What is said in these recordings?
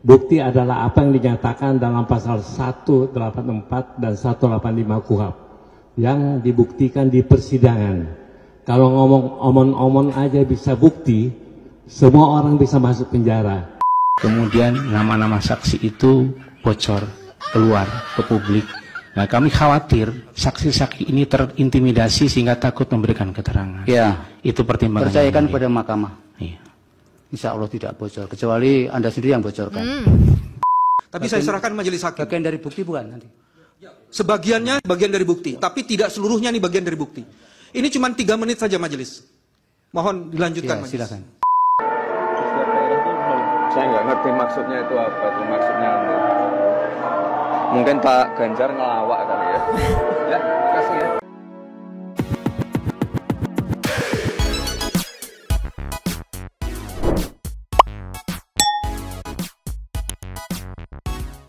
Bukti adalah apa yang dinyatakan dalam pasal 184 dan 185 KUHP yang dibuktikan di persidangan. Kalau ngomong omon-omon aja bisa bukti, semua orang bisa masuk penjara. Kemudian nama-nama saksi itu bocor keluar ke publik. Nah, kami khawatir saksi-saksi ini terintimidasi sehingga takut memberikan keterangan. Ya, itu pertimbangan. percayakan pada mahkamah. Iya. Insya Allah tidak bocor, kecuali Anda sendiri yang bocorkan. Tapi saya serahkan majelis hakim. Bagian dari bukti bukan nanti? Sebagiannya bagian dari bukti, tapi tidak seluruhnya nih bagian dari bukti. Ini cuma 3 menit saja majelis. Mohon dilanjutkan Ya, majelis. silakan. Saya nggak ngerti maksudnya itu apa itu maksudnya. Mungkin Pak Ganjar ngelawak kali ya. Ya, makasih ya.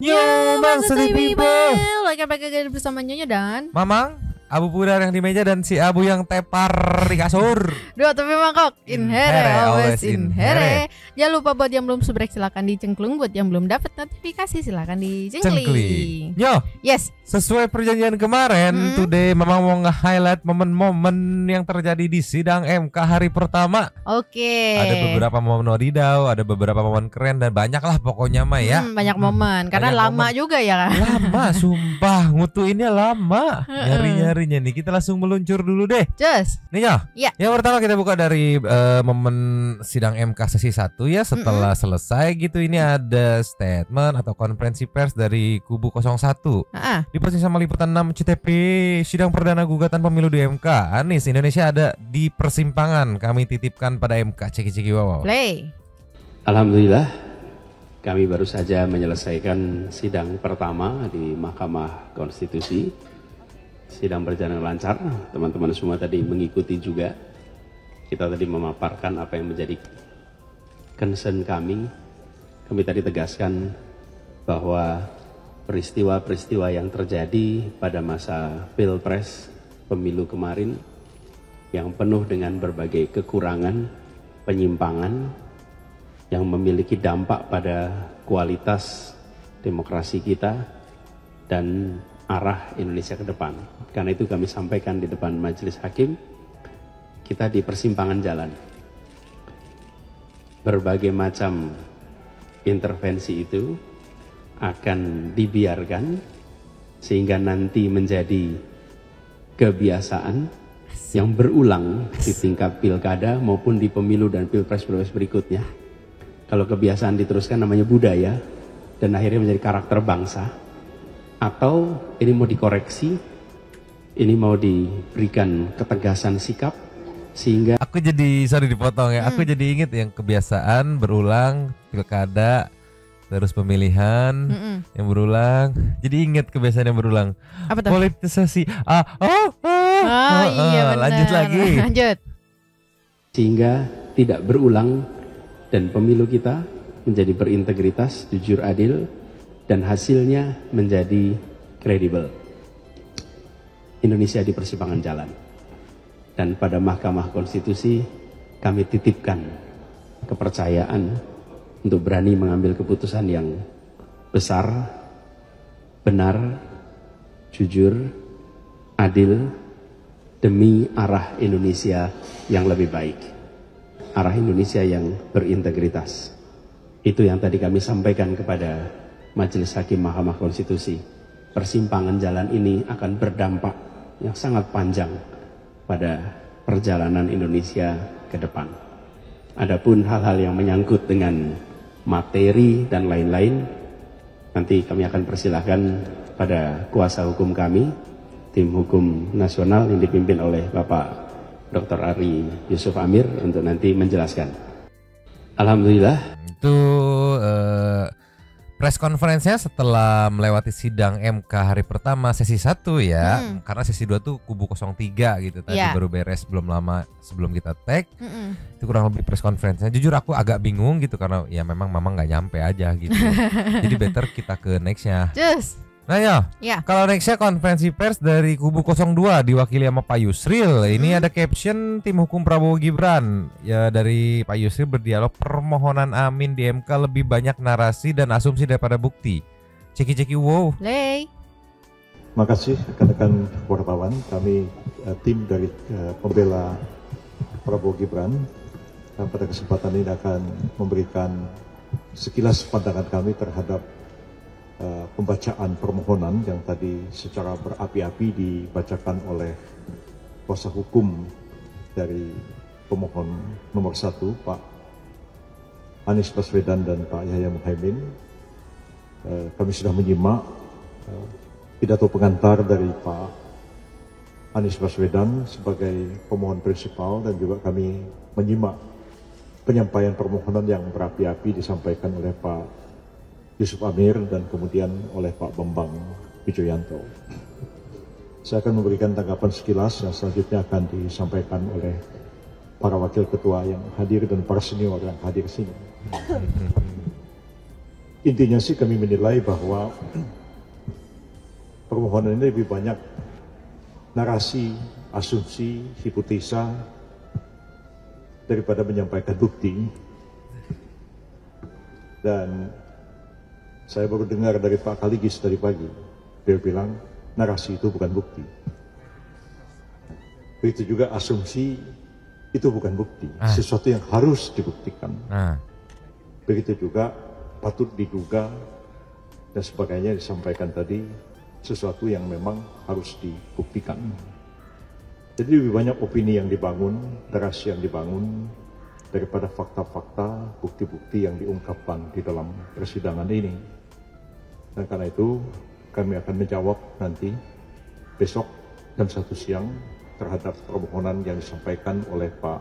Yo, Bang Sleepy People. Welcome back again bersama Nyonya dan Mamang, Abu Pudar yang di meja dan si Abu yang tepar di kasur. dua tapi mangkok in here, always in here. Jangan lupa buat yang belum subscribe silakan dicengklung, buat yang belum dapat notifikasi silakan dicengkling. Yo, Yes. sesuai perjanjian kemarin, today Mamang mau nge-highlight momen-momen yang terjadi di sidang MK hari pertama. Oke. Ada beberapa momen wadidaw, ada beberapa momen keren dan banyak lah pokoknya mah ya. Banyak momen karena Banyak lama momen. juga ya kan. Lama, sumpah ngutuinnya lama. Nyari-nyarinya nih, kita langsung meluncur dulu deh. Just. Nih ya. Iya. Yang pertama kita buka dari momen sidang MK sesi 1 ya. Setelah selesai gitu, ini ada statement atau konferensi pers dari kubu 01. Diposting sama liputan 6 CTP sidang perdana gugatan pemilu di MK. Anies, Indonesia ada di persimpangan. Kami titipkan pada MK. Ceki-ceki wow. Play. Alhamdulillah, kami baru saja menyelesaikan sidang pertama di Mahkamah Konstitusi. Sidang berjalan lancar, teman-teman semua tadi mengikuti juga. Kita tadi memaparkan apa yang menjadi concern kami. Kami tadi tegaskan bahwa peristiwa-peristiwa yang terjadi pada masa Pilpres pemilu kemarin yang penuh dengan berbagai kekurangan, penyimpangan yang memiliki dampak pada kualitas demokrasi kita dan arah Indonesia ke depan. Karena itu kami sampaikan di depan majelis hakim, kita di persimpangan jalan. Berbagai macam intervensi itu akan dibiarkan sehingga nanti menjadi kebiasaan yang berulang di tingkat pilkada maupun di pemilu dan pilpres berikutnya. Kalau kebiasaan diteruskan namanya budaya dan akhirnya menjadi karakter bangsa. Atau ini mau dikoreksi, ini mau diberikan ketegasan sikap sehingga aku jadi sorry dipotong ya. Aku jadi inget yang kebiasaan berulang pilkada terus pemilihan yang berulang. Jadi inget kebiasaan yang berulang. Apa tuh? Politisasi. Iya benar. Lanjut lagi. Lanjut. sehingga tidak berulang dan pemilu kita menjadi berintegritas, jujur, adil dan hasilnya menjadi kredibel. Indonesia di persimpangan jalan. Dan pada Mahkamah Konstitusi kami titipkan kepercayaan untuk berani mengambil keputusan yang besar, benar, jujur, adil demi arah Indonesia yang lebih baik. Arah Indonesia yang berintegritas. Itu yang tadi kami sampaikan kepada Majelis Hakim Mahkamah Konstitusi. Persimpangan jalan ini akan berdampak yang sangat panjang pada perjalanan Indonesia ke depan. Adapun hal-hal yang menyangkut dengan materi dan lain-lain, nanti kami akan persilahkan pada kuasa hukum kami, tim hukum nasional yang dipimpin oleh Bapak Dr. Ari Yusuf Amir untuk nanti menjelaskan. Alhamdulillah. Itu press conference-nya setelah melewati sidang MK hari pertama sesi 1 ya. Karena sesi 2 tuh kubu 03 gitu tadi baru beres belum lama sebelum kita tag. Itu kurang lebih press conference-nya. Jujur aku agak bingung gitu karena ya memang mama nggak nyampe aja gitu. Jadi better kita ke next-nya. Nah ya, kalau nextnya konferensi pers dari kubu 02 diwakili sama Pak Yusril. Ini ada caption tim hukum Prabowo Gibran. Ya dari Pak Yusril berdialog permohonan amin di MK lebih banyak narasi dan asumsi daripada bukti. Ceki wow. Lay. Makasih rekan-rekan wartawan, kami tim dari pembela Prabowo Gibran. Pada kesempatan ini akan memberikan sekilas pandangan kami terhadap pembacaan permohonan yang tadi secara berapi-api dibacakan oleh kuasa hukum dari pemohon nomor 1 Pak Anies Baswedan dan Pak Yahya Muhaimin. Kami sudah menyimak pidato pengantar dari Pak Anies Baswedan sebagai pemohon prinsipal dan juga kami menyimak penyampaian permohonan yang berapi-api disampaikan oleh Pak Yusuf Amir dan kemudian oleh Pak Bambang Wijoyanto. Saya akan memberikan tanggapan sekilas yang selanjutnya akan disampaikan oleh para wakil ketua yang hadir dan para senior yang hadir sini. Intinya sih kami menilai bahwa permohonan ini lebih banyak narasi, asumsi, hipotesa daripada menyampaikan bukti. Dan saya baru dengar dari Pak Kaligis tadi pagi, dia bilang narasi itu bukan bukti. Begitu juga asumsi itu bukan bukti, sesuatu yang harus dibuktikan. Begitu juga patut diduga dan sebagainya disampaikan tadi, sesuatu yang memang harus dibuktikan. Jadi lebih banyak opini yang dibangun, narasi yang dibangun, daripada fakta-fakta, bukti-bukti yang diungkapkan di dalam persidangan ini. Dan karena itu kami akan menjawab nanti besok jam 1 siang terhadap permohonan yang disampaikan oleh Pak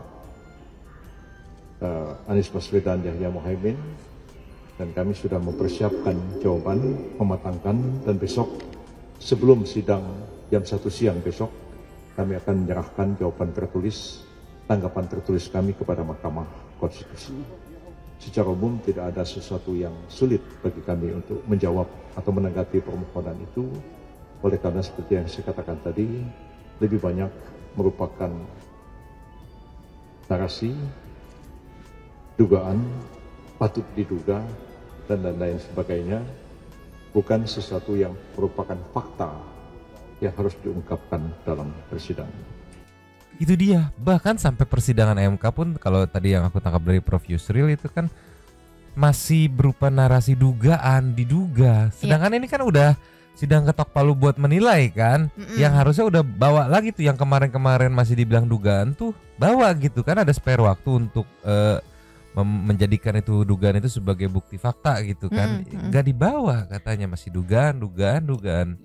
Anies Baswedan dan Yahya Muhaimin. Dan kami sudah mempersiapkan jawaban, mematangkan, dan besok sebelum sidang jam 1 siang besok kami akan menyerahkan jawaban tertulis, tanggapan tertulis kami kepada Mahkamah Konstitusi. Secara umum tidak ada sesuatu yang sulit bagi kami untuk menjawab atau menanggapi permohonan itu. Oleh karena seperti yang saya katakan tadi, lebih banyak merupakan narasi, dugaan, patut diduga, dan lain-lain sebagainya. Bukan sesuatu yang merupakan fakta yang harus diungkapkan dalam persidangan. Itu dia, bahkan sampai persidangan MK pun kalau tadi yang aku tangkap dari Prof Yusril itu kan masih berupa narasi dugaan, diduga. Sedangkan ini kan udah sidang ketok palu buat menilai kan. Yang harusnya udah bawa lagi tuh yang kemarin-kemarin masih dibilang dugaan tuh bawa gitu kan, ada spare waktu untuk menjadikan itu dugaan itu sebagai bukti fakta gitu kan. Nggak dibawa, katanya masih dugaan.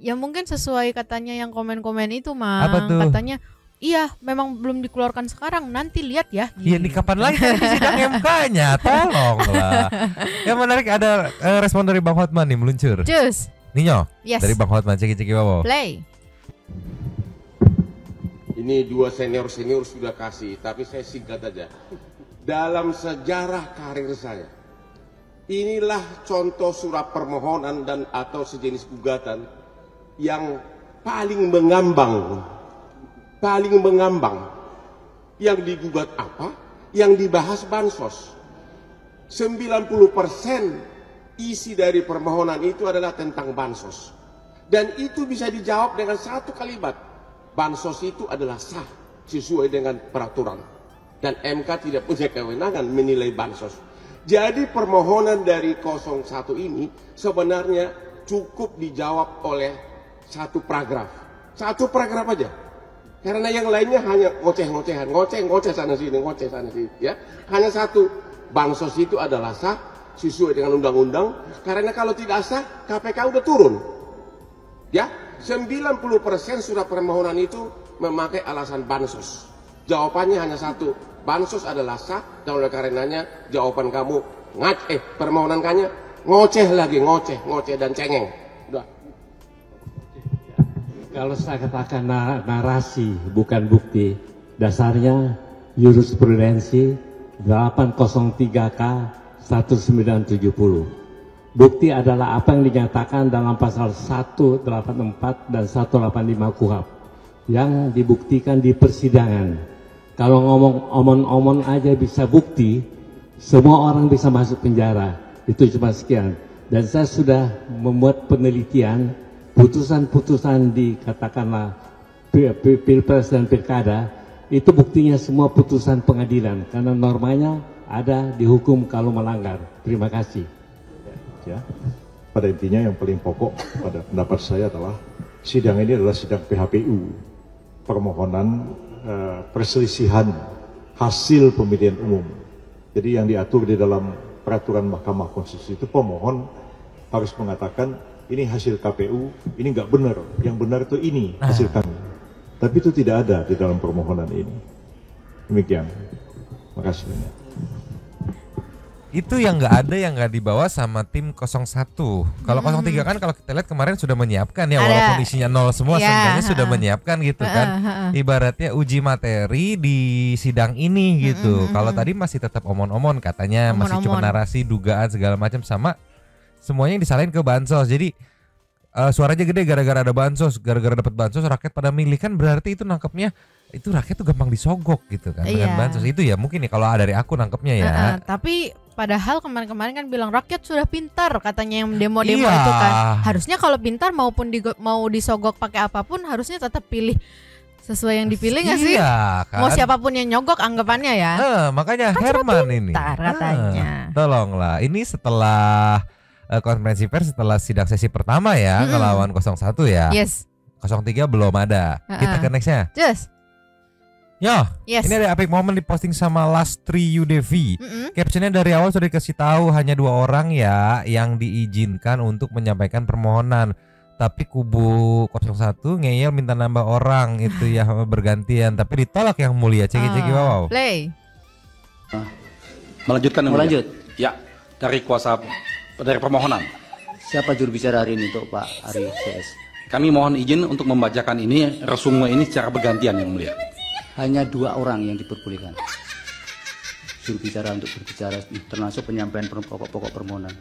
Ya mungkin sesuai katanya yang komen-komen itu Mang. Apa tuh? Katanya iya, memang belum dikeluarkan sekarang. Nanti lihat ya. Iya, nih kapan lagi di sidang MK-nya? Tolonglah. Yang menarik ada respon dari Bang Hotman nih meluncur. Cus. Ninyo. Yes. Dari Bang Hotman, ceki bawa. Play. Ini dua senior sudah kasih, tapi saya singkat aja. Dalam sejarah karir saya, inilah contoh surat permohonan dan atau sejenis gugatan yang paling mengambang. Yang digugat apa? Yang dibahas bansos. 90% isi dari permohonan itu adalah tentang bansos. Dan itu bisa dijawab dengan satu kalimat. Bansos itu adalah sah sesuai dengan peraturan. Dan MK tidak punya kewenangan menilai bansos. Jadi permohonan dari 01 ini sebenarnya cukup dijawab oleh satu paragraf. Satu paragraf aja. Karena yang lainnya hanya ngoceh-ngocehan, ngoceh sana sini, ya. Hanya satu, bansos itu adalah sah sesuai dengan undang-undang. Karena kalau tidak sah, KPK udah turun. Ya, 90% surat permohonan itu memakai alasan bansos. Jawabannya hanya satu, bansos adalah sah. Dan oleh karenanya jawaban kamu permohonan kanya ngoceh lagi, ngoceh dan cengeng. Udah. Kalau saya katakan narasi bukan bukti, dasarnya jurisprudensi 803K 1970. Bukti adalah apa yang dinyatakan dalam pasal 184 dan 185 KUHP yang dibuktikan di persidangan. Kalau ngomong omon-omon aja bisa bukti, semua orang bisa masuk penjara. Itu cuma sekian. Dan saya sudah membuat penelitian, putusan-putusan di katakanlah Pilpres dan Pilkada, itu buktinya semua putusan pengadilan. Karena normanya ada dihukum kalau melanggar. Terima kasih. Ya, pada intinya yang paling pokok pada pendapat saya adalah sidang ini adalah sidang PHPU, permohonan perselisihan hasil pemilihan umum. Jadi yang diatur di dalam peraturan Mahkamah Konstitusi itu pemohon harus mengatakan ini hasil KPU, ini nggak benar, yang benar itu ini hasil kami. Tapi itu tidak ada di dalam permohonan ini. Demikian. Makasih banyak. Itu yang nggak ada, yang nggak dibawa sama tim 01. Kalau 03 kan kalau kita lihat kemarin sudah menyiapkan ya, walaupun isinya nol semua, sebenarnya sudah menyiapkan gitu kan. Ibaratnya uji materi di sidang ini gitu. Kalau tadi masih tetap omon-omon katanya, masih cuma narasi, dugaan segala macam, sama semuanya yang disalahin ke bansos. Jadi suaranya gede gara-gara ada bansos, gara-gara dapat bansos rakyat pada milih, kan berarti itu nangkepnya itu rakyat tuh gampang disogok gitu kan dengan bansos itu ya, mungkin ya kalau dari aku nangkepnya ya. Tapi padahal kemarin-kemarin kan bilang rakyat sudah pintar katanya yang demo-demo itu kan. Harusnya kalau pintar maupun mau disogok pakai apapun harusnya tetap pilih sesuai yang dipilih nggak sih? Kan? Mau siapapun yang nyogok anggapannya ya. Makanya kan Herman ini. Katanya. Tolonglah, ini setelah konferensi pers setelah sidang sesi pertama ya ngelawan 01 ya. Yes. 03 belum ada. Kita ke nextnya. Yes. Ini ada epic moment diposting sama Lastri Yudevi. Captionnya dari awal sudah dikasih tahu hanya 2 orang ya yang diizinkan untuk menyampaikan permohonan. Tapi kubu 01 ngeyel minta nambah orang itu ya bergantian. Tapi ditolak yang mulia. Ceki wow. Play. Melanjutkan. Lanjut. Ya, dari permohonan. Siapa juru bicara hari ini untuk Pak Ari CS? Kami mohon izin untuk membacakan ini resume ini secara bergantian yang mulia. Hanya 2 orang yang diperbolehkan juru bicara untuk berbicara, termasuk penyampaian pokok-pokok permohonan.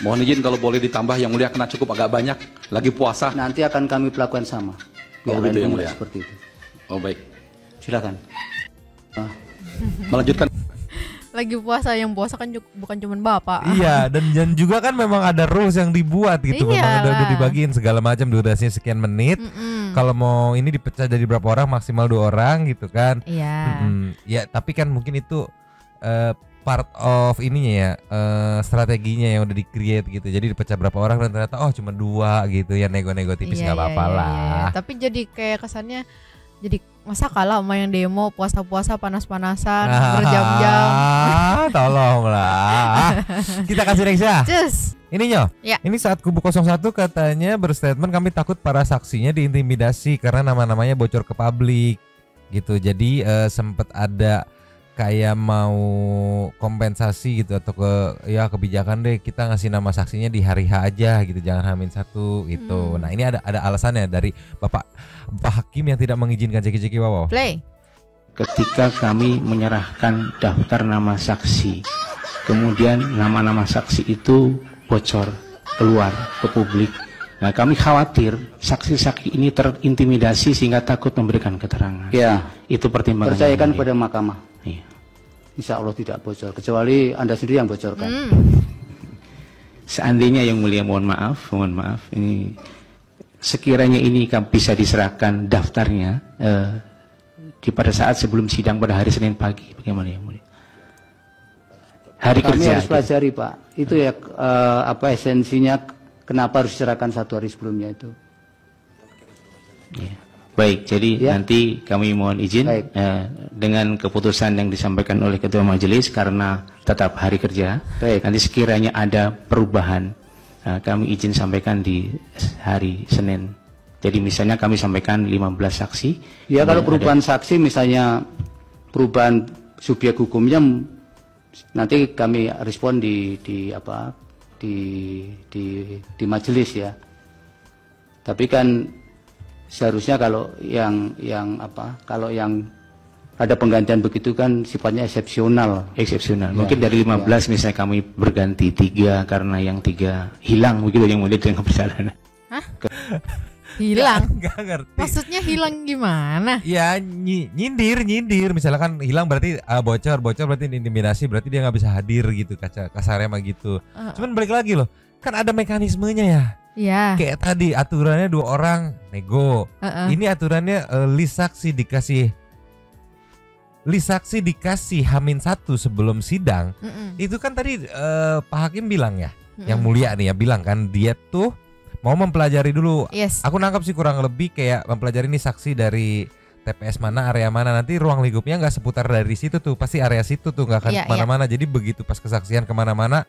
Mohon izin kalau boleh ditambah yang mulia, kena cukup agak banyak, lagi puasa. Nanti akan kami perlakukan sama. Gitu yang mulia. Seperti itu. Oh baik. Silakan. Melanjutkan. Lagi puasa, yang puasa kan bukan cuma bapak. Iya, dan juga kan memang ada rules yang dibuat gitu. Memang udah dibagiin segala macam, durasinya sekian menit. Kalau mau ini dipecah jadi berapa orang, maksimal 2 orang gitu kan. Iya. Ya, tapi kan mungkin itu part of ininya ya, strateginya yang udah di-create gitu. Jadi dipecah berapa orang dan ternyata cuma 2 gitu ya, nego-nego tipis nggak apa-apa lah. Tapi jadi kayak kesannya jadi masa kalah sama yang demo puasa-puasa panas-panasan berjam-jam. Tolonglah. Kita kasih next ya. Ini ini saat kubu 01 katanya berstatement kami takut para saksinya diintimidasi karena nama-namanya bocor ke publik gitu. Jadi sempat ada kayak mau kompensasi gitu atau kebijakan deh kita ngasih nama saksinya di hari H aja gitu, jangan H-1 gitu. Nah ini ada alasannya dari Bapak Hakim yang tidak mengizinkan ceki-ceki wow. Play. Ketika kami menyerahkan daftar nama saksi, kemudian nama-nama saksi itu bocor keluar ke publik. Nah kami khawatir saksi-saksi ini terintimidasi sehingga takut memberikan keterangan. Ya, itu pertimbangan. Percayakan pada mahkamah. Iya. Insya Allah tidak bocor, kecuali Anda sendiri yang bocorkan. Seandainya yang mulia mohon maaf, ini sekiranya ini bisa diserahkan daftarnya pada saat sebelum sidang pada hari Senin pagi, bagaimana yang mulia? Hari Kami kerja. harus pelajari Pak, itu ya apa esensinya, kenapa harus diserahkan 1 hari sebelumnya itu. Ya. Baik, jadi nanti kami mohon izin dengan keputusan yang disampaikan oleh Ketua Majelis karena tetap hari kerja. Nanti sekiranya ada perubahan, kami izin sampaikan di hari Senin. Jadi misalnya kami sampaikan 15 saksi. Ya kalau perubahan saksi misalnya perubahan subjek hukumnya nanti kami respon di majelis ya. Tapi kan seharusnya kalau yang ada penggantian begitu kan sifatnya eksepsional. Eksepsional. Mungkin dari 15 misalnya kami berganti 3 karena yang 3 hilang begitu yang mulia dengan perjalanan. Hah? Hilang? Nggak ngerti. Maksudnya hilang gimana? Ya nyindir. Misalnya kan hilang berarti bocor berarti intimidasi, berarti dia nggak bisa hadir gitu, kasarnya mah gitu. Cuman balik lagi loh, kan ada mekanismenya ya. Iya. Kayak tadi aturannya 2 orang nego. Ini aturannya list saksi dikasih H-1 sebelum sidang. Itu kan tadi Pak Hakim bilang ya, yang mulia nih ya bilang kan dia tuh mau mempelajari dulu. Yes. Aku nangkap sih kurang lebih kayak mempelajari nih saksi dari TPS mana, area mana, nanti ruang lingkupnya nggak seputar dari situ tuh, pasti area situ tuh nggak akan kemana-mana. Jadi begitu pas kesaksian kemana-mana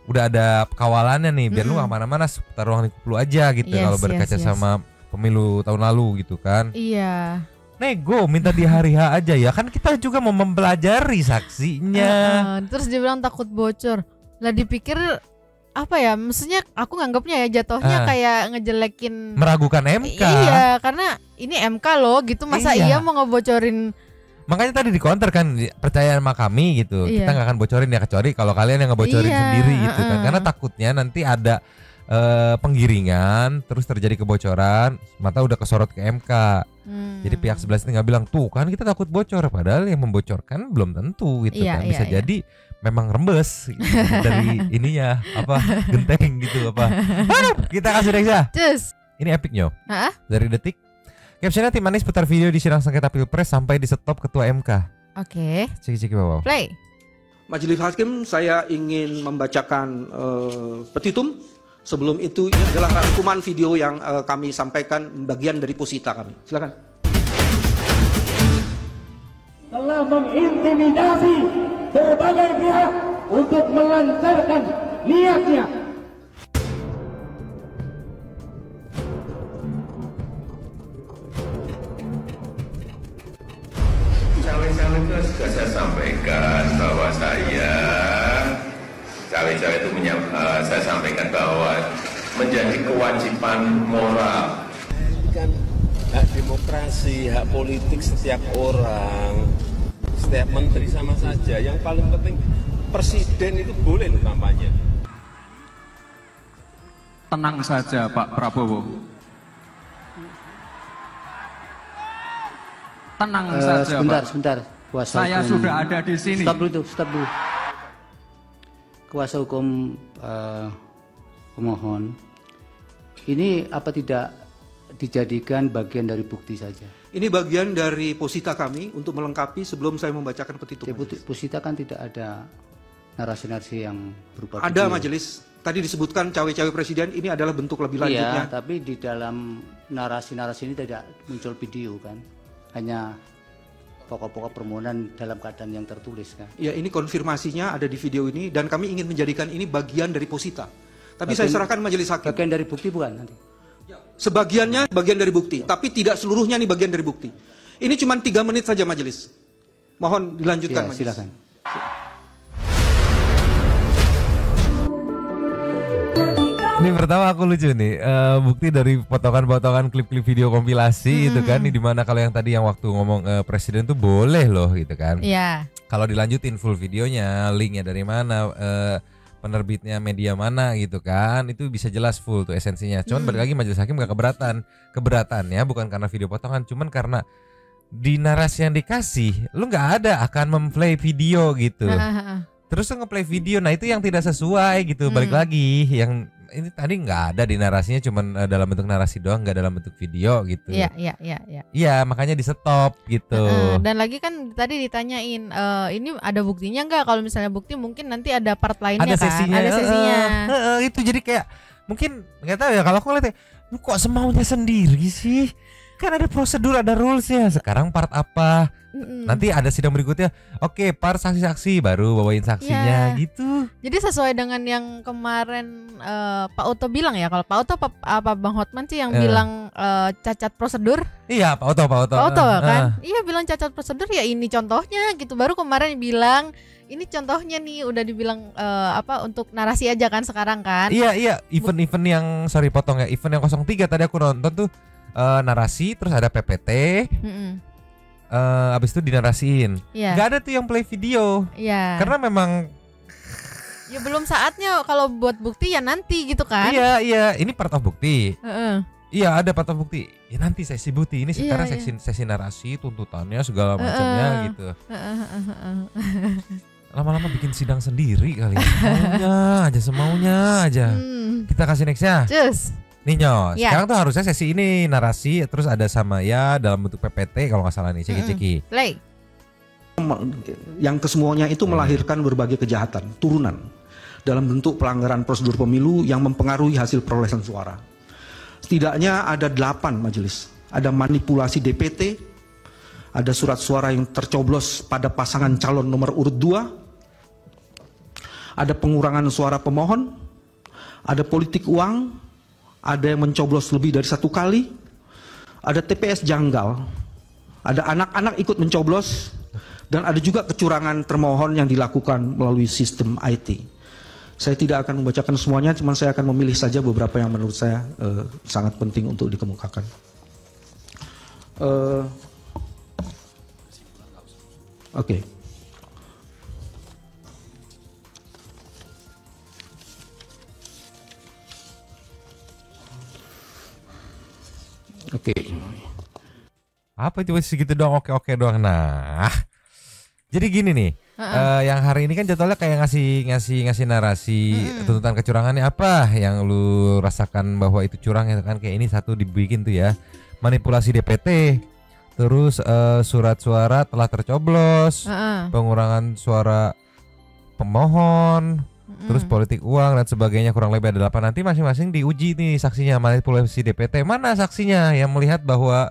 udah ada kawalannya nih, biar lu nggak kemana-mana, seputar ruang lingkup lu aja gitu. Kalau berkaca sama pemilu tahun lalu gitu kan. Iya. Nego minta di hari H aja ya, kan kita juga mau mempelajari saksinya. Terus dia bilang takut bocor. Lah dipikir apa ya, maksudnya aku nganggapnya ya jatuhnya kayak ngejelekin, meragukan MK. Iya, karena ini MK loh gitu, masa iya mau ngebocorin. Makanya tadi di counter kan, percaya sama kami gitu. Kita nggak akan bocorin ya, kecuali kalau kalian yang ngebocorin sendiri gitu kan. Karena takutnya nanti ada penggiringan terus terjadi kebocoran, mata udah kesorot ke MK. Jadi pihak sebelah sini nggak bilang tuh kan kita takut bocor, padahal yang membocorkan belum tentu gitu kan. Bisa jadi memang rembes gitu, dari ininya apa genteng gitu apa. Kita kasih Reksa. Ini epic nyo. Dari Detik. Captionnya tim manis putar video di sidang sengketa Pilpres sampai di stop ketua MK. Oke. Cek bawah. Play. Majelis Hakim, saya ingin membacakan petitum. Sebelum itu ini adalah rangkuman video yang kami sampaikan bagian dari posita kami. Silakan. Telah mengintimidasi berbagai pihak untuk melancarkan niatnya. Cawe-cawe itu sudah saya sampaikan bahwa cawe-cawe itu saya sampaikan bahwa menjadi kewajiban moral. Kan hak demokrasi, hak politik setiap orang, setiap menteri sama saja. Yang paling penting presiden itu boleh loh kampanye. Tenang saja Pak Prabowo. Tenang saja sebentar. Kuasa saya hukum, sudah ada di sini. Stop dulu. Kuasa hukum pemohon, ini apa tidak dijadikan bagian dari bukti saja? Ini bagian dari posita kami untuk melengkapi sebelum saya membacakan petitum. Posita kan tidak ada narasi-narasi yang berupa ada video. Majelis, tadi disebutkan cawe-cawe presiden, ini adalah bentuk lebih lanjutnya. Iya, tapi di dalam narasi-narasi ini tidak muncul video kan? Hanya pokok-pokok permohonan dalam keadaan yang tertulis kan? Ya, ini konfirmasinya ada di video ini dan kami ingin menjadikan ini bagian dari posita. Tapi saya serahkan Majelis Hakim. Bagian dari bukti bukan nanti? Sebagiannya bagian dari bukti, tapi tidak seluruhnya nih bagian dari bukti. Ini cuma 3 menit saja Majelis. Mohon dilanjutkan ya, Majelis. Silakan. Ini pertama aku lucu nih, bukti dari potongan-potongan klip-klip video kompilasi itu kan, di dimana kalau yang tadi yang waktu ngomong presiden tuh boleh loh gitu kan. Iya. Kalau dilanjutin full videonya, linknya dari mana, penerbitnya media mana gitu kan, itu bisa jelas full tuh esensinya. Cuman balik lagi Majelis Hakim gak keberatannya bukan karena video potongan, cuman karena di narasi yang dikasih lu nggak ada akan memplay video gitu. Terus lu ngeplay video, nah itu yang tidak sesuai gitu. Balik lagi, yang ini tadi nggak ada di narasinya, cuman dalam bentuk narasi doang, nggak dalam bentuk video gitu. Iya. Iya, makanya di stop gitu. Dan lagi kan tadi ditanyain, ini ada buktinya nggak? Kalau misalnya bukti mungkin nanti ada part lainnya ada kan? Sesinya, ada sesinya. Itu jadi kayak mungkin nggak tahu ya, kalau aku ngeliatnya, lu kok semaunya sendiri sih? Kan ada prosedur, ada rulesnya. Sekarang part apa? Nanti ada sidang berikutnya. Oke, part saksi-saksi baru bawain saksinya gitu. Jadi sesuai dengan yang kemarin Pak Oto bilang ya. Kalau Pak Oto apa Bang Hotman sih yang bilang cacat prosedur? Iya, Pak Oto kan. Iya, bilang cacat prosedur, ya ini contohnya gitu. Baru kemarin bilang ini contohnya nih, udah dibilang untuk narasi aja kan sekarang kan. Iya, event yang potong ya. Event yang 03 tadi aku nonton tuh narasi, terus ada PPT. abis itu dinarasiin. Nggak ada tuh yang play video. Karena memang ya belum saatnya, kalau buat bukti ya nanti gitu kan. Iya, ini part of bukti. Iya, ada part of bukti. Ya nanti sesi bukti. Ini sekarang sesi narasi, tuntutannya segala macamnya gitu. Lama-lama bikin sidang sendiri kali. Semaunya aja. Kita kasih nextnya. Nih Nyos, sekarang tuh harusnya sesi ini narasi, terus ada sama ya dalam bentuk PPT kalau nggak salah nih, ceki-ceki. Play. Yang kesemuanya itu melahirkan berbagai kejahatan turunan dalam bentuk pelanggaran prosedur pemilu yang mempengaruhi hasil perolehan suara. Setidaknya ada 8 majelis. Ada manipulasi DPT, ada surat suara yang tercoblos pada pasangan calon nomor urut 2, ada pengurangan suara pemohon, ada politik uang, ada yang mencoblos lebih dari 1 kali, ada TPS janggal, ada anak-anak ikut mencoblos, dan ada juga kecurangan termohon yang dilakukan melalui sistem IT. Saya tidak akan membacakan semuanya, cuma saya akan memilih saja beberapa yang menurut saya sangat penting untuk dikemukakan. Oke. Apa itu segitu doang, oke doang. Nah, jadi gini nih, yang hari ini kan jadwalnya kayak ngasih narasi tuntutan kecurangannya apa yang lu rasakan bahwa itu curang ya kan, kayak ini satu dibikin tuh ya, manipulasi DPT, terus surat suara telah tercoblos, pengurangan suara pemohon, terus politik uang dan sebagainya, kurang lebih ada 8. Nanti masing-masing diuji nih saksinya, manipulasi DPT mana saksinya yang melihat bahwa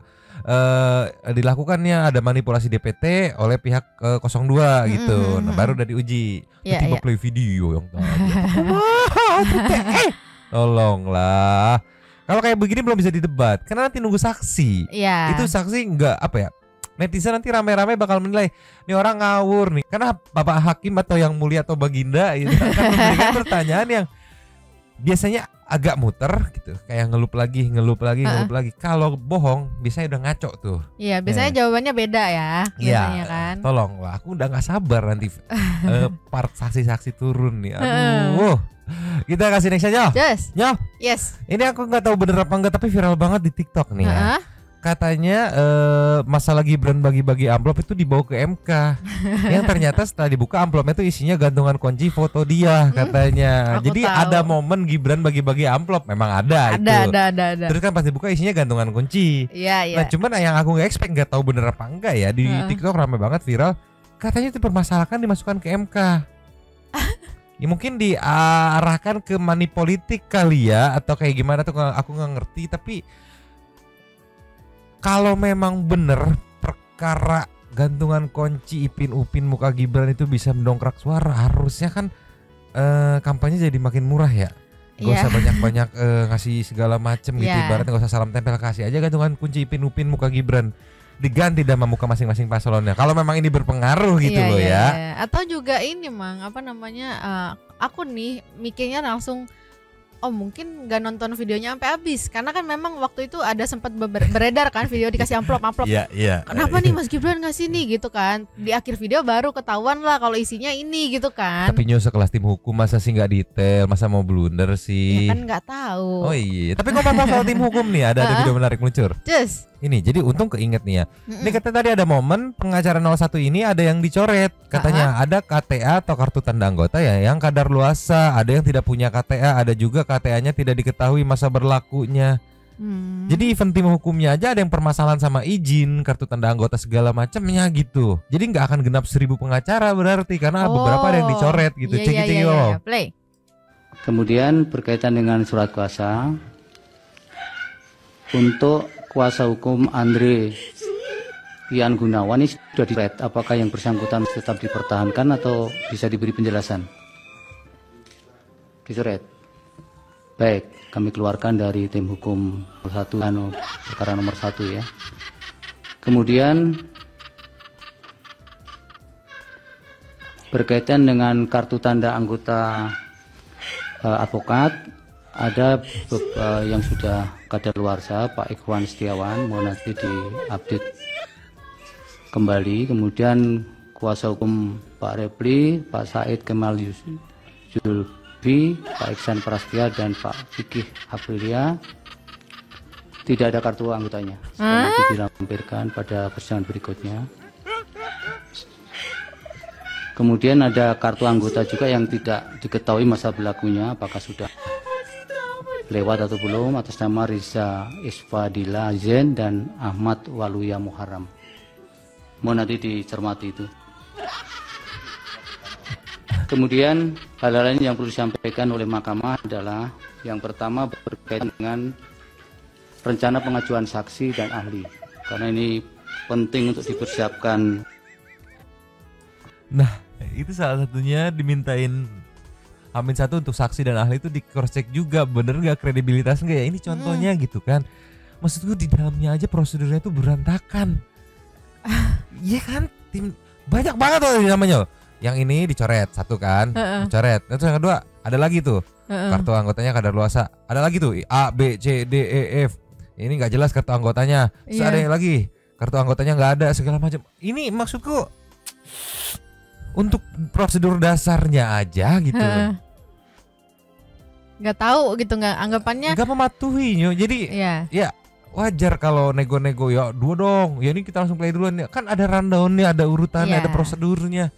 dilakukannya ada manipulasi DPT oleh pihak 02 gitu. Nah, baru udah diuji. Tiba play video yang tadi. Tolonglah. Kalau kayak begini belum bisa didebat karena nanti nunggu saksi. Itu saksi enggak apa ya? Netizen nanti rame-rame bakal menilai ini orang ngawur nih. Karena Bapak Hakim atau yang mulia atau Baginda itu akan memberikan pertanyaan yang biasanya agak muter gitu, kayak ngelup lagi. Kalau bohong biasanya udah ngaco tuh. Iya, biasanya jawabannya beda ya. Biasanya kan. Tolonglah, aku udah nggak sabar nanti part saksi-saksi turun nih. Aduh. Kita kasih next aja. Yes. Ini aku nggak tahu bener apa enggak tapi viral banget di TikTok nih. Ya. Katanya masalah Gibran bagi-bagi amplop itu dibawa ke MK. Yang ternyata setelah dibuka amplopnya itu isinya gantungan kunci foto dia katanya. Jadi tahu. Ada momen Gibran bagi-bagi amplop, memang ada itu. Ada. Terus kan pas dibuka isinya gantungan kunci. Iya. Nah cuman yang aku nggak expect, nggak tahu bener apa enggak ya, di TikTok ramai banget viral. Katanya itu dipermasalahkan dimasukkan ke MK. Ya mungkin diarahkan ke money politik kali ya, atau kayak gimana tuh aku nggak ngerti. Tapi kalau memang bener perkara gantungan kunci Ipin Upin muka Gibran itu bisa mendongkrak suara, harusnya kan kampanye jadi makin murah ya. Gak usah banyak-banyak ngasih segala macem gitu, ibaratnya gak usah salam tempel, kasih aja gantungan kunci Ipin Upin muka Gibran, diganti sama muka masing-masing paslonnya. Kalau memang ini berpengaruh gitu loh ya. Atau juga ini Mang, apa namanya, aku nih mikirnya langsung, oh mungkin gak nonton videonya sampai habis, karena kan memang waktu itu ada sempat beredar kan video dikasih amplop. Iya. Kenapa nih Mas Gibran ngasih nih gitu kan? Di akhir video baru ketahuan lah kalau isinya ini gitu kan. Tapi news sekelas tim hukum masa sih nggak detail, masa mau blunder sih? Ya kan nggak tahu. Oh iya. Tapi ngomong soal tim hukum nih, ada video menarik meluncur. Ini jadi untung keinget nih ya. Ini katanya tadi ada momen pengacara 01 ini ada yang dicoret. Katanya ada KTA atau kartu tanda anggota ya yang kadar luasa, ada yang tidak punya KTA, ada juga KTA-nya tidak diketahui masa berlakunya. Jadi event tim hukumnya aja ada yang permasalahan sama izin, kartu tanda anggota segala macamnya gitu. Jadi nggak akan genap 1000 pengacara berarti karena beberapa ada yang dicoret gitu. Cek. Play. Kemudian berkaitan dengan surat kuasa untuk kuasa hukum Andre Ian Gunawan ini sudah dicoret. Apakah yang bersangkutan tetap dipertahankan atau bisa diberi penjelasan? Dicoret. Baik, kami keluarkan dari tim hukum perkara nomor 1 ya. Kemudian berkaitan dengan kartu tanda anggota advokat, ada yang sudah kadaluarsa, Pak Ikhwan Setiawan, mohon nanti diupdate kembali. Kemudian kuasa hukum Pak Repli, Pak Said Kemal Julbi, Pak Iksan Prastia dan Pak Fikih Aprilia tidak ada kartu anggotanya. Nanti dilampirkan pada persidangan berikutnya. Kemudian ada kartu anggota juga yang tidak diketahui masa berlakunya, apakah sudah lewat atau belum, atas nama Riza Isfadila Zain dan Ahmad Waluya Muharram. Mohon nanti dicermati itu. Kemudian hal-hal lain yang perlu disampaikan oleh mahkamah adalah yang pertama berkaitan dengan rencana pengajuan saksi dan ahli, karena ini penting untuk dipersiapkan. Nah, itu salah satunya dimintain Amin 1 untuk saksi dan ahli itu di cross check juga, bener nggak, kredibilitas nggak ya, ini contohnya gitu kan. Maksudku di dalamnya aja prosedurnya itu berantakan. Iya kan, tim banyak banget tuh namanya. Yang ini dicoret satu kan, dicoret. Terus yang kedua ada lagi tuh kartu anggotanya kadaluarsa, ada lagi tuh A B C D E F. Ini nggak jelas kartu anggotanya. Terus ada yang lagi kartu anggotanya nggak ada, segala macam. Ini maksudku untuk prosedur dasarnya aja gitu. Nggak tahu gitu, nggak anggapannya. Nggak mematuhi, jadi ya wajar kalau nego-nego, ya dua dong, ya ini kita langsung play duluan ya. Kan ada rundownnya, ada urutannya, ada prosedurnya.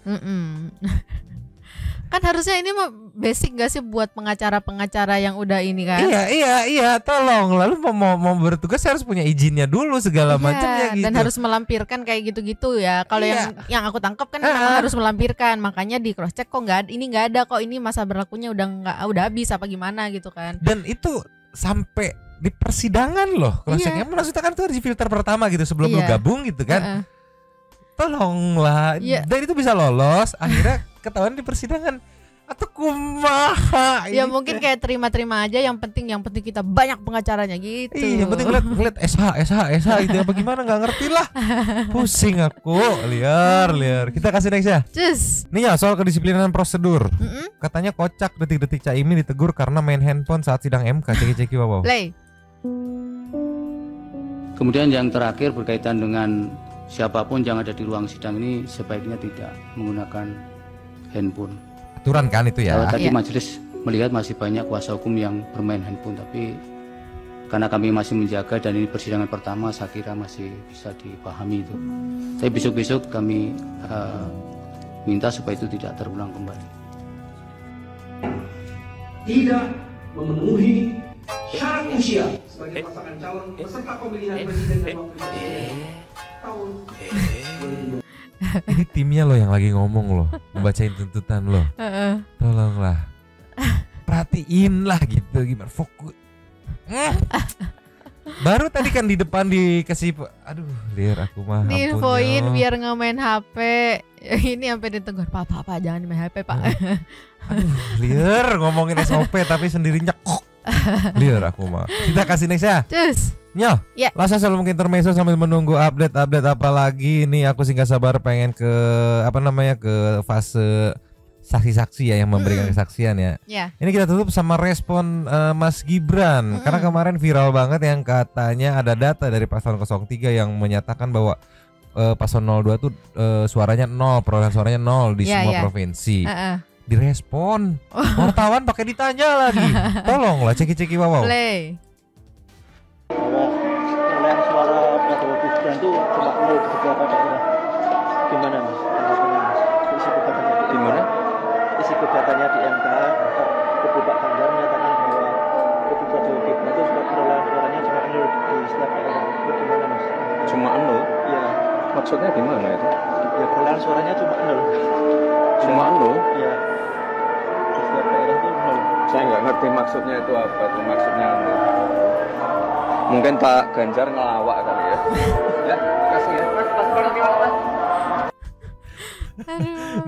Kan harusnya ini mah basic gak sih buat pengacara-pengacara yang udah ini kan? Iya, tolong. Lalu mau bertugas harus punya izinnya dulu segala macamnya gitu. Dan harus melampirkan kayak gitu-gitu ya. Kalau yang aku tangkap kan memang harus melampirkan, makanya di cross check kok nggak ada kok, ini masa berlakunya udah habis apa gimana gitu kan. Dan itu sampai di persidangan loh cross checknya, maksudnya kan itu harus di filter pertama gitu sebelum lu gabung gitu kan. Tolonglah, dan itu bisa lolos, akhirnya ketahuan di persidangan atau kumaha. Ya mungkin kayak terima-terima aja, yang penting kita banyak pengacaranya gitu. Iya, yang penting ngeliat SH itu apa gimana nggak ngerti lah. Pusing aku, liar. Kita kasih next ya. Nih ya, soal kedisiplinan prosedur. Katanya kocak detik-detik Caimin ditegur karena main handphone saat sidang MK. Ceki wow. Play. Kemudian yang terakhir berkaitan dengan siapapun yang ada di ruang sidang ini sebaiknya tidak menggunakan handphone. Aturan kan itu ya. Tadi majelis melihat masih banyak kuasa hukum yang bermain handphone, tapi karena kami masih menjaga dan ini persidangan pertama, saya kira masih bisa dipahami itu. Tapi besok-besok kami minta supaya itu tidak terulang kembali. Tidak memenuhi syarat usia sebagai pasangan calon peserta pemilihan presiden dan wakil presiden tahun. Ini timnya loh yang lagi ngomong loh, membacain tuntutan loh. Tolonglah, perhatiin lah gitu, gimana fokus. Baru tadi kan di depan dikasih, aduh liar aku mah. Diinfoin biar nggak main HP. Ini sampai ditegur, Pak jangan main HP Pak. Aduh liar ngomongin SOP tapi sendiri nyekok. Liar aku mah. Kita kasih next ya. Nyo, Lasa selalu mungkin intermezzo sambil menunggu update apa lagi. Ini aku sih gak sabar pengen ke ke fase saksi-saksi ya yang memberikan kesaksian ya. Ini kita tutup sama respon Mas Gibran karena kemarin viral banget yang katanya ada data dari paslon 03 yang menyatakan bahwa paslon 02 tuh suaranya 0, perolehan suaranya 0 di semua provinsi. Direspon wartawan pakai ditanya lagi. Tolonglah ceki wow. Play. Perolehan suara Prabowo Gibran itu cuma 0 di beberapa daerah. Gimana Mas? Isi gugatannya di gimana? Isi gugatannya di MK, Kubu Pak Ganjar menyatakan bahwa Kubu Prabowo Gibran itu perolehan suaranya cuma 0 di setiap daerah. Itu gimana Mas? Cuma 0? Iya. Maksudnya gimana itu? Ya perolehan suaranya cuma 0. Cuma 0? Iya. Di setiap daerah itu 0. Saya nggak ngerti maksudnya itu apa itu maksudnya 0. Mungkin Pak Ganjar ngelawak kali ya. Ya, kasih ya.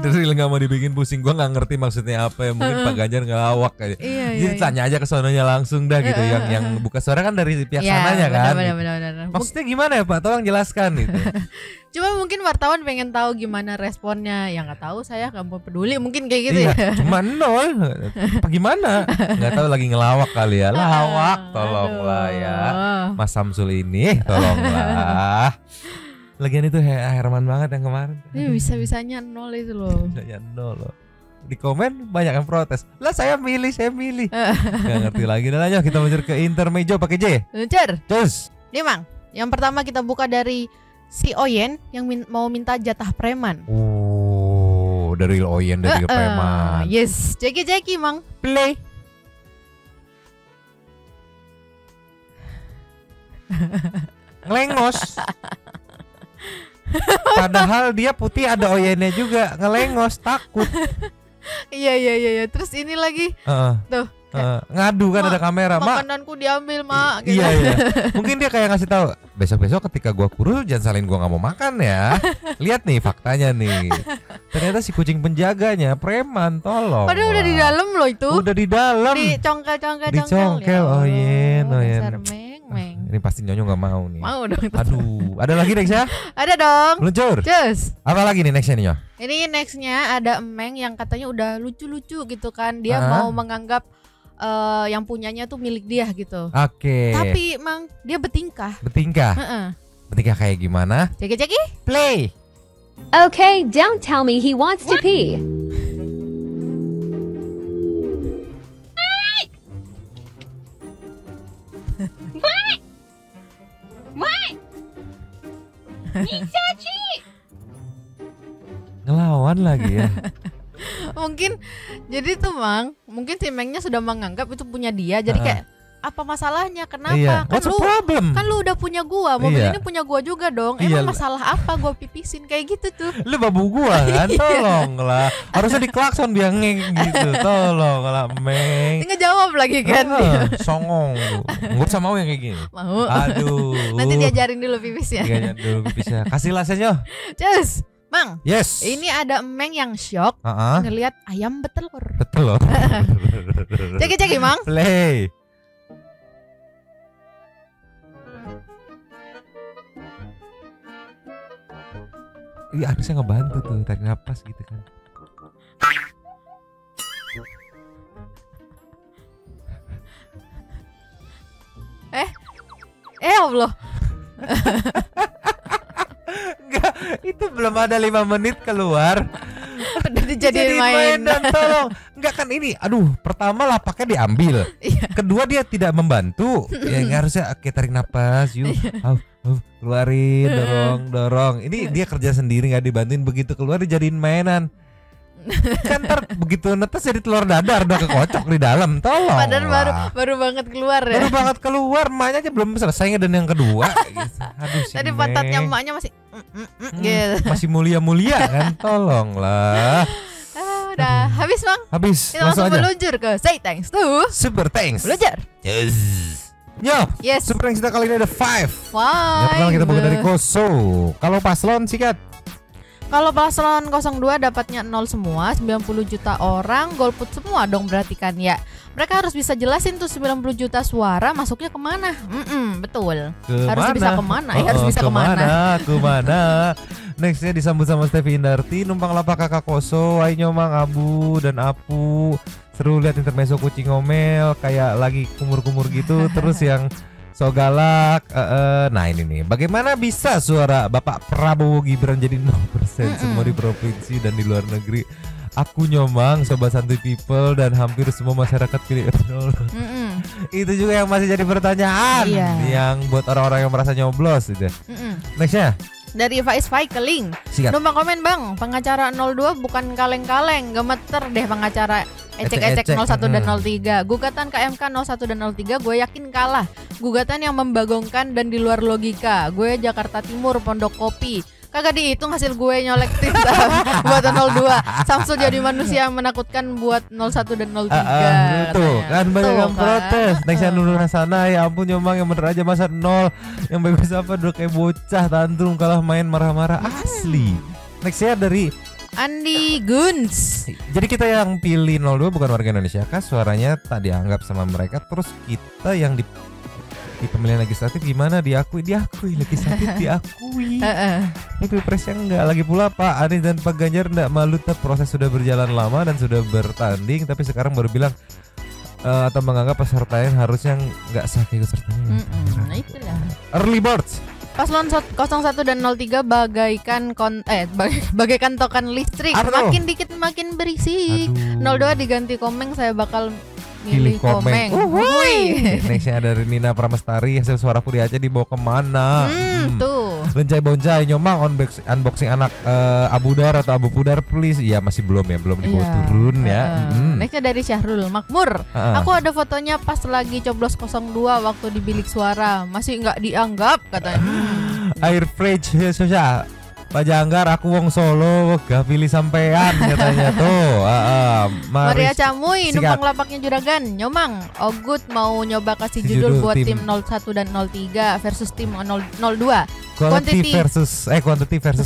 Dari nggak mau dibikin pusing, gua nggak ngerti maksudnya apa ya. Mungkin Pak Ganjar ngelawak kayak. Jadi tanya aja ke sononya langsung dah gitu. Yang buka suara kan dari pihak sananya kan. Benar. Maksudnya gimana ya Pak? Tolong jelaskan gitu. Cuma mungkin wartawan pengen tahu gimana responnya. Ya nggak tahu, saya nggak mau peduli, mungkin kayak gitu ya. Cuma 0. Apa gimana? Nggak tahu, lagi ngelawak kali ya. Lawak, tolonglah ya. Mas Samsul ini, tolonglah. Lagian itu Herman banget yang kemarin. Bisa-bisanya 0 itu loh. Bisanya 0 loh. Di komen banyak yang protes. Lah saya milih. Gak ngerti lagi. Dan ayo kita meluncur ke intermezzo pakai J. Luncur. Terus. Nih Mang, yang pertama kita buka dari si Oyen yang mau minta jatah preman. Oh, dari Oyen dari preman. Yes, Jeki Mang. Play. Ngelengos. Padahal dia putih ada Oyennya juga. Ngelengos takut. Iya. Terus ini lagi. Tuh. Ngadu kan ada kamera. Makananku diambil Mak. Gitu. Iya. Mungkin dia kayak ngasih tahu. Besok ketika gua kurus jangan salin gua nggak mau makan ya. Lihat nih faktanya nih. Ternyata si kucing penjaganya preman, tolong. Padahal udah di dalam loh itu. Udah di dalam. Dicongkel. Oyen. Meng. Ini pasti Nyonyo nggak mau nih. Mau dong. Aduh, ada lagi next ya? Ada dong. Luncur. Cus. Apa lagi nih nextnya nih Nyo? Ini nextnya ada Emeng yang katanya udah lucu-lucu gitu kan. Dia mau menganggap yang punyanya tuh milik dia gitu. Oke. Tapi Mang dia betingkah. Betingkah kayak gimana? Ceki. Play. Okay, don't tell me he wants to pee. Ngelawan lagi ya. Mungkin jadi tuh Mang, mungkin si Mengnya sudah menganggap itu punya dia. Jadi kayak apa masalahnya? Kenapa? Iya. Kan lu udah punya gua, mobil ini punya gua juga dong. Emang masalah apa gua pipisin kayak gitu tuh? Lu babu gua kan, tolonglah. Harusnya diklakson biar ngeng gitu. Tolonglah Meng. Ngejawab lagi kan. Songong lu. Nggak usah mau yang kayak gini. Mau. Aduh. Nanti diajarin dulu pipisnya. Diajarin dulu pipisnya. Kasih lasnya. Cus. Mang, yes. Ini ada Emeng yang shock ngelihat ayam betelur. Ceki Mang. Play. Iya harusnya ngebantu tuh tarik napas gitu kan. Allah. Enggak, itu belum ada 5 menit keluar. Udah dijadiin mainan. Tolong. Enggak kan ini. Aduh, pertama lapaknya diambil. Kedua dia tidak membantu. Ya harusnya tarik napas yuk. Keluarin, dorong. Ini dia kerja sendiri nggak dibantuin, begitu keluar dijadiin mainan. Kan ntar begitu netes jadi telur dadar udah kekocok di dalam. Tolong. Padahal baru banget keluar ya. Baru banget keluar, emaknya aja belum selesai dan yang kedua. Gitu. Aduh sih. Tadi pantatnya emaknya masih gitu. Masih mulia-mulia kan. Tolonglah. Udah habis Bang. Habis. Kita langsung meluncur ke Say Thanks to Super Thanks. Meluncur. Yes. Super Thanks kita kali ini ada 5. Why? Yang pertama kita buka dari Koso. Kalau paslon sikat. Kalau paslon 02 dapatnya 0 semua, 90 juta orang golput semua dong berarti kan ya. Mereka harus bisa jelasin tuh 90 juta suara masuknya kemana. Betul. Harus bisa kemana? Harus bisa kemana? Nextnya disambut sama Stevi Indarti, numpang lapak kakak Koso, Ai Nyomang, Abu dan Apu. Seru lihat intermezzo kucing ngomel kayak lagi kumur-kumur gitu. Terus yang so galak. Nah ini nih, bagaimana bisa suara Bapak Prabowo Gibran jadi 0% semua di provinsi dan di luar negeri? Aku Nyomang, Sobat Santuy People dan hampir semua masyarakat pilih 0. Itu juga yang masih jadi pertanyaan yang buat orang-orang yang merasa nyoblos gitu. Nextnya dari Faiz Keling. Numpang komen Bang, pengacara 02 bukan kaleng-kaleng, gemeter deh pengacara ecek-ecek 01 dan 03. Gugatan KMK 01 dan 03 gue yakin kalah. Gugatan yang membagongkan dan di luar logika. Gue Jakarta Timur, Pondok Kopi. Kagak dihitung hasil gue nyolek tinta buat 02. Samsul jadi manusia yang menakutkan buat 01 dan 03. Tuh kan banyak yang protes. Nextnya Nurul Hasana, ya ampun Nyomang yang bener aja masa 0. Yang bagus apa udah kayak bocah tantrum kalah main marah-marah asli. Nextnya dari Andi Guns. Jadi kita yang pilih 02 bukan warga Indonesia kah? Suaranya tak dianggap sama mereka. Terus kita yang di pemilihan legislatif gimana? Diakui legislatif diakui. Ini pilpresnya enggak. Lagi pula Pak Anies dan Pak Ganjar enggak malu, proses sudah berjalan lama dan sudah bertanding, tapi sekarang baru bilang atau menganggap peserta yang harusnya enggak sah ikut sertanya. Itulah. Early birds. Paslon 01 dan 03 bagaikan token listrik. Makin dikit makin berisik. 02 diganti komeng, saya bakal milih komeng. Nextnya dari Nina Pramestari, hasil suaraku di Aceh dibawa kemana? Tuh. Lencai Boncai, Nyomang unboxing anak Abu Dar atau Abu Pudar please. Iya masih belum dibawa turun ya. Nextnya dari Syahrul Makmur. Aku ada fotonya pas lagi coblos 02 waktu di bilik suara, masih nggak dianggap katanya. Air fridge Sosya. Pak Janggar, aku wong Solo, gak pilih sampean katanya tuh. Maria Camuy, numpang lapaknya Juragan. Nyomang, Ogut mau nyoba kasih judul buat tim 01 dan 03 versus tim 02. Quantity versus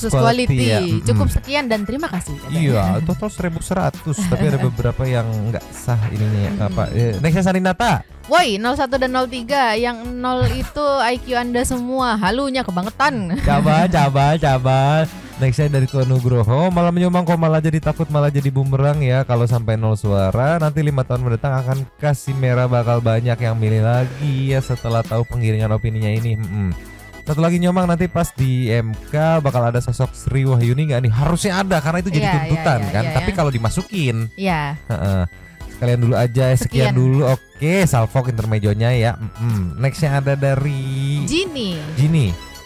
quality. Ya. Cukup sekian dan terima kasih. Iya, total 1.100. Tapi ada beberapa yang nggak sah ininya apa. Nextnya Saninata. Woi, 01 dan 03 yang 0 itu IQ Anda semua, halunya kebangetan. Coba. Nextnya dari Tuan Nugroho, malam Nyomang kok malah jadi takut, malah jadi bumerang ya. Kalau sampai 0 suara, nanti 5 tahun mendatang akan kasih merah bakal banyak yang milih lagi ya setelah tahu penggiringan opininya ini. Satu lagi Nyomang, nanti pas di MK bakal ada sosok Sri Wahyuni nggak nih? Harusnya ada karena itu jadi tuntutan kan. Tapi kalau dimasukin, sekalian dulu aja, sekian dulu. Oke, salvok intermezzonya ya. Nextnya ada dari Jini.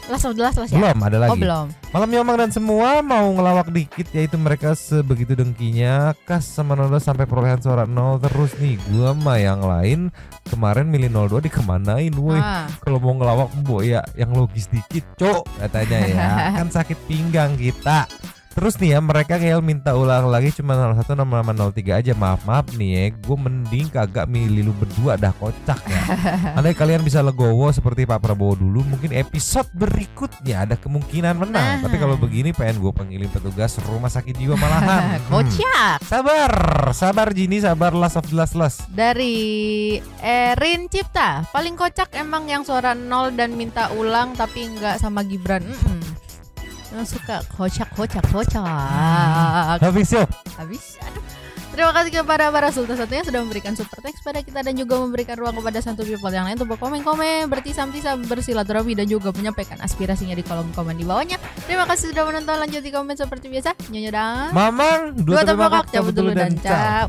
Las ya? Belum, ada lagi. Belum. Malam Nyomang dan semua mau ngelawak dikit, yaitu mereka sebegitu dengkinya kas sama 02 sampai perolehan suara 0 terus nih. Gua mah yang lain kemarin milih 02 dikemanain woi. Kalau mau ngelawak ya yang logis dikit cok katanya ya. Kan sakit pinggang kita. Terus nih ya mereka kayak minta ulang lagi cuma 01 nama 03 aja. Maaf nih ya, gue mending kagak milih lu berdua, dah kocak ya. Andai kalian bisa legowo seperti Pak Prabowo dulu, mungkin episode berikutnya ada kemungkinan menang. Tapi kalau begini pengen gue panggilin petugas rumah sakit jiwa malahan. Kocak. Sabar Jini, sabar Last of the Last. Dari Erin Cipta, paling kocak emang yang suara 0 dan minta ulang tapi nggak sama Gibran. Suka kocak. Habis. Aduh. Terima kasih kepada para sultan satunya sudah memberikan super teks pada kita dan juga memberikan ruang kepada santu people yang lain untuk berkomen-komen, bertisam-tisam, bersilaturahmi dan juga menyampaikan aspirasinya di kolom komen di bawahnya. Terima kasih sudah menonton. Lanjut di komen seperti biasa. Nyonya dan Mamang, 2 tembakak cabut dulu dan cap.